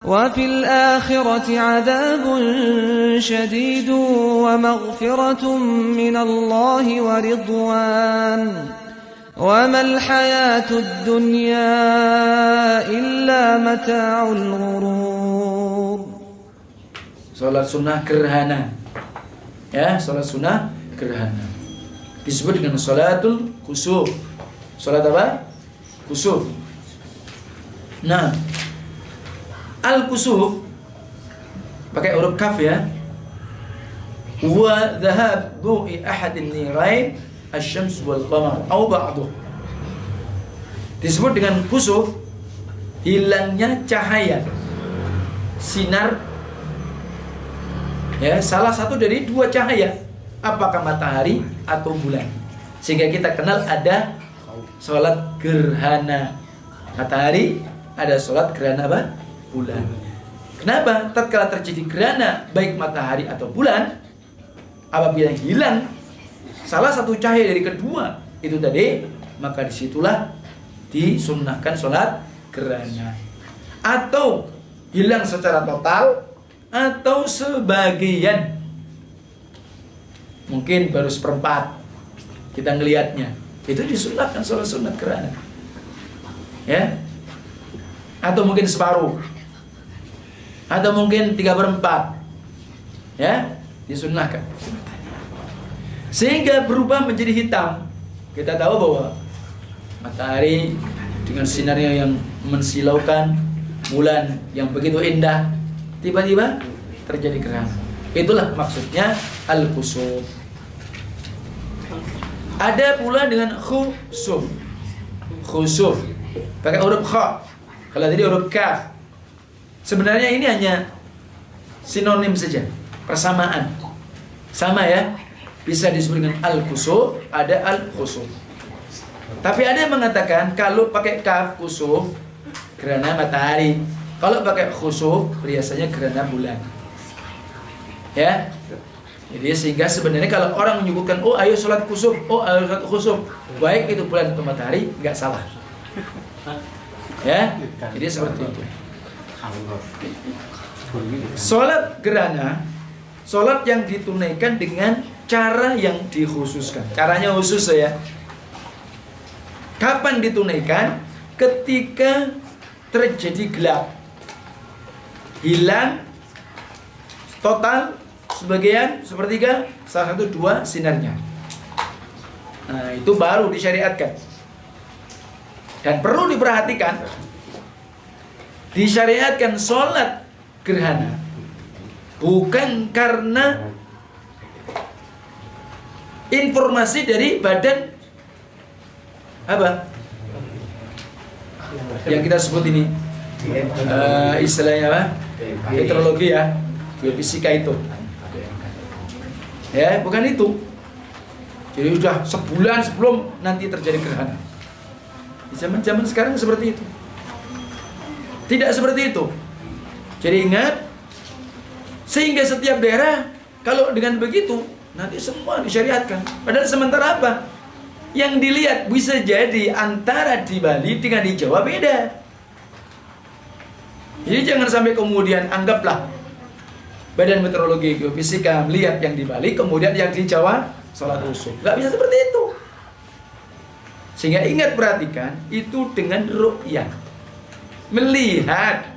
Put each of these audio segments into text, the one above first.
وفي الآخرة عذاب شديد ومغفرة من الله ورضوان وما الحياة الدنيا إلا متاع الغرور. Salat sunnah gerhana, ya, salat sunnah gerhana disebut dengan salatul kusuf. Salat apa? Kusuf. Nah, al-kusuf pakai huruf kaf ya. Wa dhahab du'i ahadin nirain asy-syams wal qamar aw ba'du. Disebut dengan kusuf, hilangnya cahaya sinar, ya, salah satu dari dua cahaya, apakah matahari atau bulan. Sehingga kita kenal ada sholat gerhana matahari, ada sholat gerhana apa? Bulan. Kenapa? Tatkala terjadi gerhana baik matahari atau bulan, apabila hilang salah satu cahaya dari kedua itu tadi, maka disitulah disunnahkan sholat gerhana. Atau hilang secara total atau sebagian, mungkin baru seperempat kita ngelihatnya, itu disunatkan sholat sunat gerhana, ya. Atau mungkin separuh, atau mungkin 3/4, ya, disunahkan sehingga berubah menjadi hitam. Kita tahu bahwa matahari dengan sinarnya yang mensilaukan, bulan yang begitu indah, tiba-tiba terjadi gerhana. Itulah maksudnya al-kusuf. Ada pula dengan khusuf. Khusuf pakai huruf kha. Kalau tadi huruf kaf. Sebenarnya ini hanya sinonim saja, persamaan. Sama ya. Bisa disebut dengan al-kusuf, ada al-khusuf. Tapi ada yang mengatakan kalau pakai kaf kusuf gerhana matahari, kalau pakai khusuf biasanya gerhana bulan. Ya. Jadi sehingga sebenarnya kalau orang menyebutkan oh ayo sholat kusuf, oh ayo sholat khusuf, baik itu bulan atau matahari, nggak salah. Ya. Jadi seperti itu. Sholat gerhana, sholat yang ditunaikan dengan cara yang dikhususkan. Caranya khusus ya. Kapan ditunaikan? Ketika terjadi gelap, hilang total, sebagian, sepertiga, salah satu, dua sinarnya. Nah, itu baru disyariatkan. Dan perlu diperhatikan, disyariatkan sholat gerhana bukan karena informasi dari badan apa yang kita sebut ini istilahnya apa? Meteorologi ya, geofisika itu. Ya, bukan itu. Jadi sudah sebulan sebelum nanti terjadi gerhana. Di zaman-zaman sekarang seperti itu. Tidak seperti itu. Jadi ingat, sehingga setiap daerah kalau dengan begitu nanti semua disyariatkan. Padahal sementara apa? Yang dilihat bisa jadi antara di Bali dengan di Jawa beda. Jadi jangan sampai kemudian anggaplah Badan Meteorologi Geofisika melihat yang di Bali, kemudian yang di Jawa sholat khusyuk. Gak bisa seperti itu. Sehingga ingat, perhatikan, itu dengan ru'yah, melihat.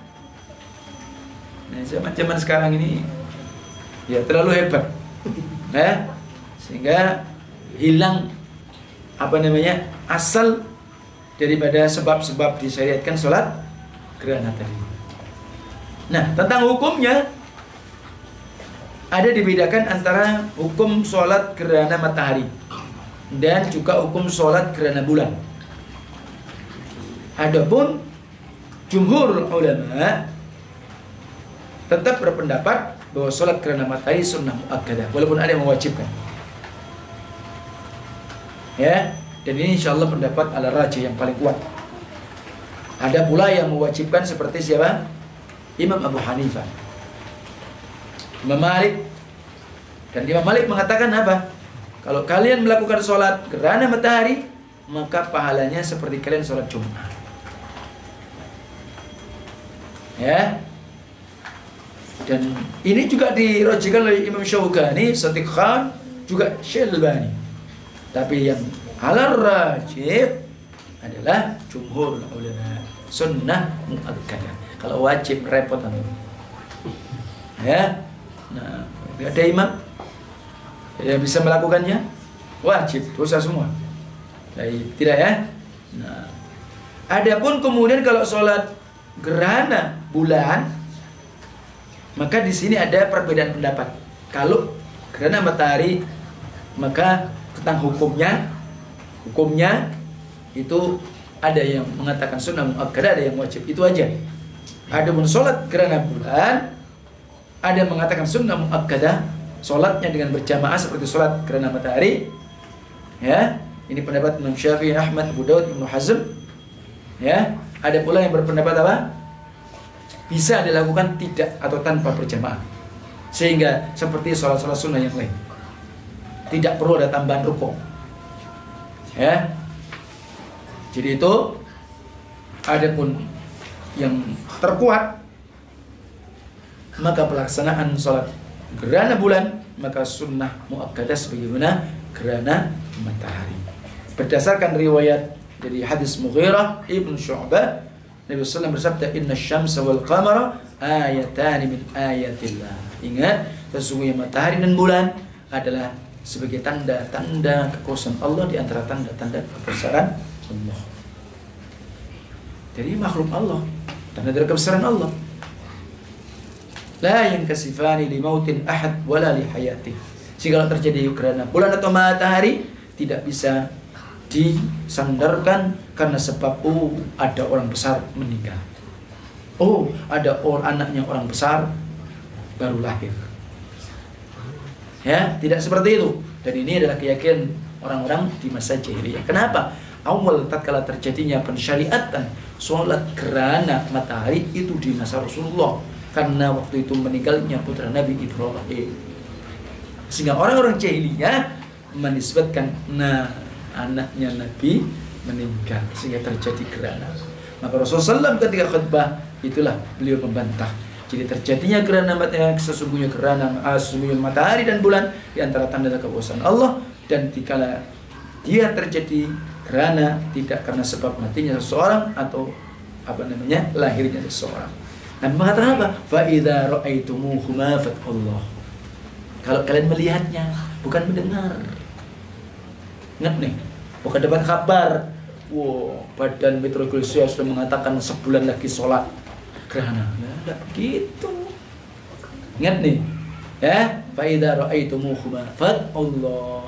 Nah, zaman sekarang ini ya terlalu hebat. Sehingga hilang apa namanya asal daripada sebab-sebab disyariatkan sholat gerhana tadi. Nah, tentang hukumnya ada dibedakan antara hukum sholat gerhana matahari dan juga hukum sholat gerhana bulan. Adapun jumhur ulama tetap berpendapat bahwa sholat gerhana matahari sunnah muakkadah, walaupun ada yang mewajibkan. Ya, dan ini insyaallah pendapat al-rajih yang paling kuat. Ada pula yang mewajibkan seperti siapa? Imam Abu Hanifah, Imam Malik. Dan Imam Malik mengatakan apa? Kalau kalian melakukan sholat gerhana matahari, maka pahalanya seperti kalian sholat Jumat. Ya, Dan ini juga dirojikan oleh Imam Syaukani, Shatiq Khan, juga Syalbani. Tapi yang halal rajib adalah jumhur ulama sunnah muakkadah. Kalau wajib repot nanti. Ya. Nah, ada imam yang bisa melakukannya wajib, dosa semua. Baik, tidak ya? Nah, adapun kemudian kalau sholat gerhana bulan, maka di sini ada perbedaan pendapat. Kalau gerhana matahari, maka tentang hukumnya itu ada yang mengatakan sunnah muakkadah, ada yang wajib, itu aja. Ada pun sholat gerhana bulan, ada yang mengatakan sunnah muakkadah, sholatnya dengan berjamaah seperti sholat gerhana matahari. Ya, ini pendapat Imam Syafi'i, Ahmad, Abu Daud, Ibnu Hazm. Ya, ada pula yang berpendapat apa? Bisa dilakukan tidak atau tanpa berjamaah, sehingga seperti sholat-sholat sunnah yang lain tidak perlu ada tambahan rukuk. Ya, jadi itu adapun yang terkuat, maka pelaksanaan sholat gerhana bulan maka sunnah muakkadah sebagaimana gerhana matahari. Berdasarkan riwayat dari hadis Mughirah ibn Syu'bah, Nabi SAW bersabda, Inna syamsa wal qamara ayatani min ayatillah. Ingat, sesungguhnya matahari dan bulan adalah sebagai tanda-tanda kekuasaan Allah di antara tanda-tanda kebesaran Allah. Jadi makhluk Allah, tanda-tanda kebesaran Allah. La yankasifani li mautin ahad wala li hayatih. Jika terjadi gerhana bulan atau matahari, tidak bisa disandarkan karena sebab ada orang besar meninggal. Ada anaknya orang besar baru lahir. Ya, tidak seperti itu. Dan ini adalah keyakinan orang-orang di masa jahiliyah. Kenapa? Awal tatkala terjadinya pensyariatan sholat gerhana matahari itu di masa Rasulullah, karena waktu itu meninggalnya putra Nabi Ibrahim. Sehingga orang-orang jahiliyah menisbatkan anaknya Nabi meninggal sehingga terjadi gerhana. Maka Rasulullah SAW ketika khutbah itulah beliau membantah. Jadi terjadinya gerhana matahari, sesungguhnya matahari dan bulan di antara tanda kekuasaan Allah, dan dikala dia terjadi gerhana tidak karena sebab matinya seseorang atau lahirnya seseorang. Nabi mengatakan apa? Fa idza ra'aitumuhuma fatullah. Kalau kalian melihatnya, bukan mendengar. Ingat nih, bukan dapat kabar. Badan Meteorologi sudah mengatakan sebulan lagi sholat gerhana. Enggak gitu. Ingat nih, ya, fa idza ra'aitumuhuma fatullah.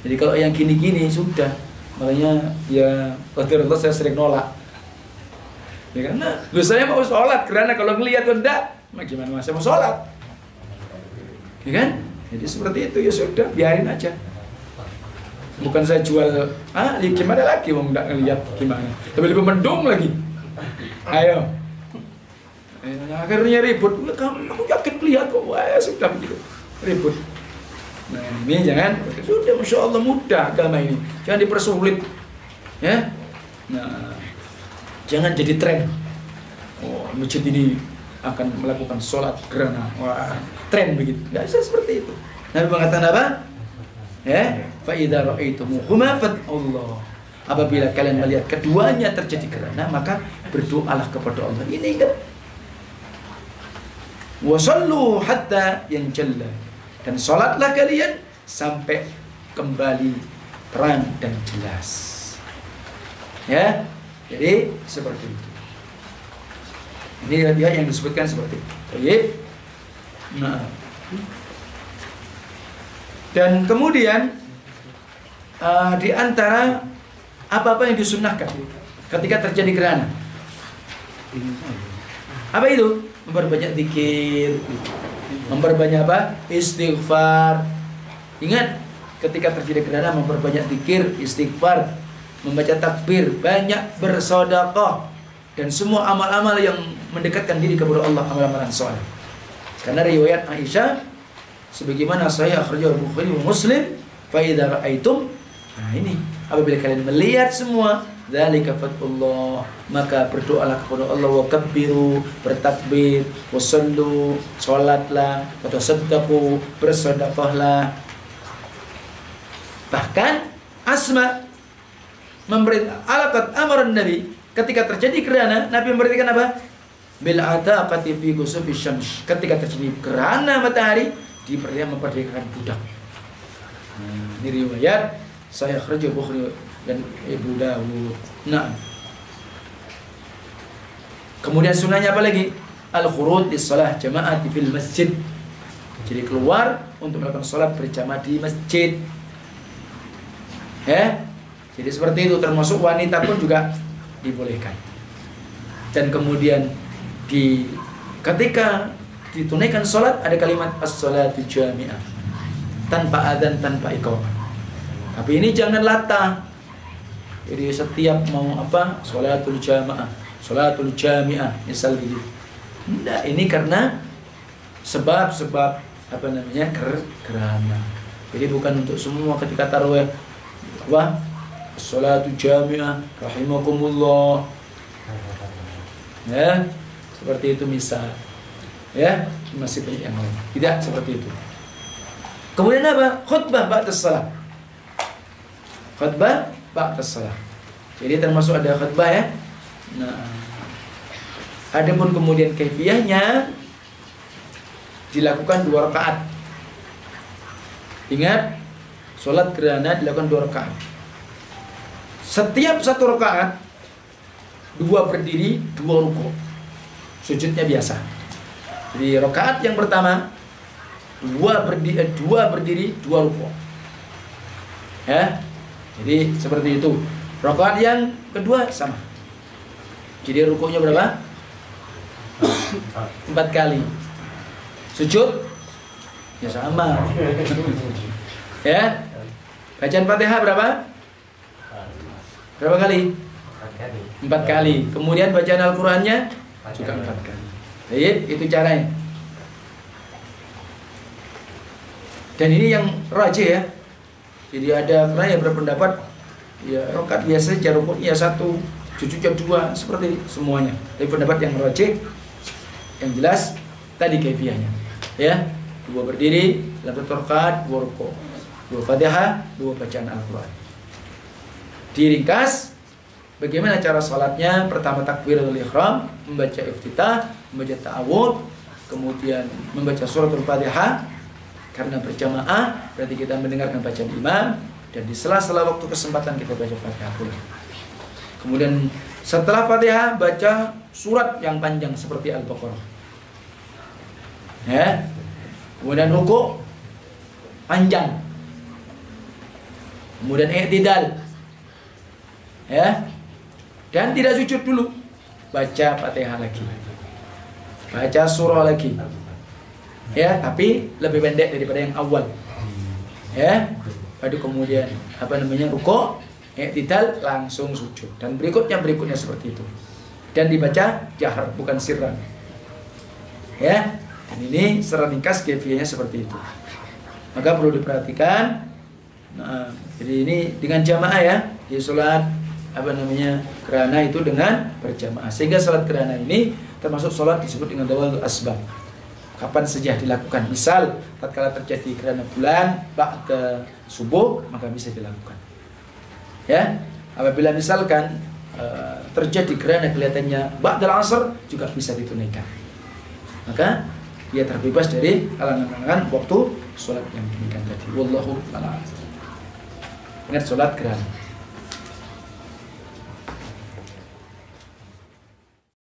Jadi kalau yang gini-gini sudah, makanya ya qadarullah saya sering nolak. Ya karena saya mau sholat gerhana, kalau ngelihat enggak, gimana saya mau sholat? Ya kan? Jadi seperti itu, ya sudah, biarin aja. Bukan saya jual, gimana lagi mau enggak ngelihat gimana? Tapi lebih mendung lagi. Ayo. Akhirnya ribut. Aku yakin lihat kok. Wah, sudah begitu. Ribut. Nah, ini jangan, sudah Masya Allah mudah agama ini. Jangan dipersulit. Ya. Nah, jangan jadi tren. Masjid ini akan melakukan sholat gerhana. Wah, tren begitu. Enggak bisa seperti itu. Nabi mengatakan apa? Ya, fa idza ra'aitumuhuma fatullah. Apabila kalian melihat keduanya terjadi gerhana, maka berdoalah kepada Allah. Ini kan. Wa shallu hatta yanjalla. Dan sholatlah kalian sampai kembali terang dan jelas. Ya, jadi seperti itu. Ini dia yang disebutkan seperti itu. Baik. Nah, dan kemudian di antara apa-apa yang disunnahkan ketika terjadi gerhana, apa itu? Memperbanyak zikir, memperbanyak apa? Istighfar. Ingat, ketika terjadi gerhana memperbanyak zikir, istighfar, membaca takbir, banyak bersedekah, dan semua amal-amal yang mendekatkan diri kepada Allah, amal-amalan saleh. Karena riwayat Aisyah sebagaimana saya akhrajahu Bukhari wa Muslim, fa idza ra'aitum, nah ini apabila kalian melihat semua dzalika fadlullah, maka berdoalah kepada Allah, wa kabbiru, bertakbir, wa sallu, salatlah, wa tasaddaqu, bersedekahlah. Bahkan Asma memerintah alakat amaran Nabi, ketika terjadi gerhana, Nabi memberitakan apa? Bil ataqati fi ghusubi syams, ketika terjadi gerhana matahari, diperintahkan memperdekakan budak. Ini riwayat saya kharaja Bukhari dan Ibnu Dawud. Nah, kemudian sunahnya apa lagi? Al-khuruj di shalah jamaah fil masjid. Jadi keluar untuk melakukan salat berjamaah di masjid. Jadi seperti itu, termasuk wanita pun juga dibolehkan. Dan kemudian ketika ditunaikan salat ada kalimat as-salatu jami'ah, tanpa adzan, tanpa iqamah. Tapi ini jangan latah. Jadi setiap mau apa, sholatul jamaah, sholatul jamiah, misal gitu. Nah, ini karena sebab-sebab apa namanya gerhana. Jadi bukan untuk semua ketika tarawih wah sholatul jamiah rahimakumullah. Ya, seperti itu misal. Ya, masih banyak yang lain. Tidak seperti itu. Kemudian apa? Khutbah ba'da shalah. Khutbah ba'da shalah. Jadi termasuk ada khutbah ya. Nah, adapun kemudian kaifiyahnya dilakukan 2 rakaat. Ingat, sholat gerhana dilakukan 2 rakaat. Setiap 1 rakaat 2 berdiri, 2 rukuk. Sujudnya biasa. Jadi rakaat yang pertama 2 berdiri, 2 rukuk. Ya. Jadi seperti itu. Rakaat yang kedua sama. Jadi rukuknya berapa? 4 kali. Sujud ya sama. Ya. Bacaan Fatihah berapa? Berapa kali? 4 kali. Kemudian bacaan Al-Qur'annya juga 4 kali. Baik, itu caranya. Dan ini yang rajih ya. Jadi ada karena yang berpendapat ya rakaat biasa saja, rukuknya 1, sujudnya 2, seperti semuanya. Tapi pendapat yang rajih, yang jelas tadi kaifiyahnya. Ya, 2 berdiri, 1 rakaat, 2 rukuk, 2 Fatihah, 2 bacaan Al-Qur'an. Diringkas bagaimana cara salatnya? Pertama takbiratul ihram, membaca iftitah, membaca ta'awudz, kemudian membaca suratul Fatihah. Karena berjamaah berarti kita mendengarkan bacaan imam, dan di sela-sela waktu kesempatan kita baca Fatihah pula. Kemudian setelah Fatihah baca surat yang panjang seperti Al-Baqarah. Ya. Kemudian rukuk panjang. Kemudian i'tidal. Ya. Dan tidak sujud dulu. Baca Fatihah lagi. Baca surah lagi. Ya, tapi lebih pendek daripada yang awal. Ya. Lalu kemudian rukuk, i'tidal, langsung sujud. Dan berikutnya seperti itu. Dan dibaca jahar, bukan sirran. Ya. Dan ini secara ringkas kaifiyahnya seperti itu. Maka perlu diperhatikan. Nah, jadi ini dengan jamaah ya. Di salat gerhana itu dengan berjamaah. Sehingga salat gerhana ini termasuk salat disebut dengan dawal asbab. Kapan saja dilakukan. Misal tatkala terjadi gerhana bulan ba'da subuh, maka bisa dilakukan. Ya, apabila misalkan terjadi gerhana kelihatannya ba'dal asr, juga bisa ditunaikan. Maka dia terbebas dari halangan-halangan waktu sholat yang demikian tadi. Wallahu a'lam. Ingat sholat gerhana.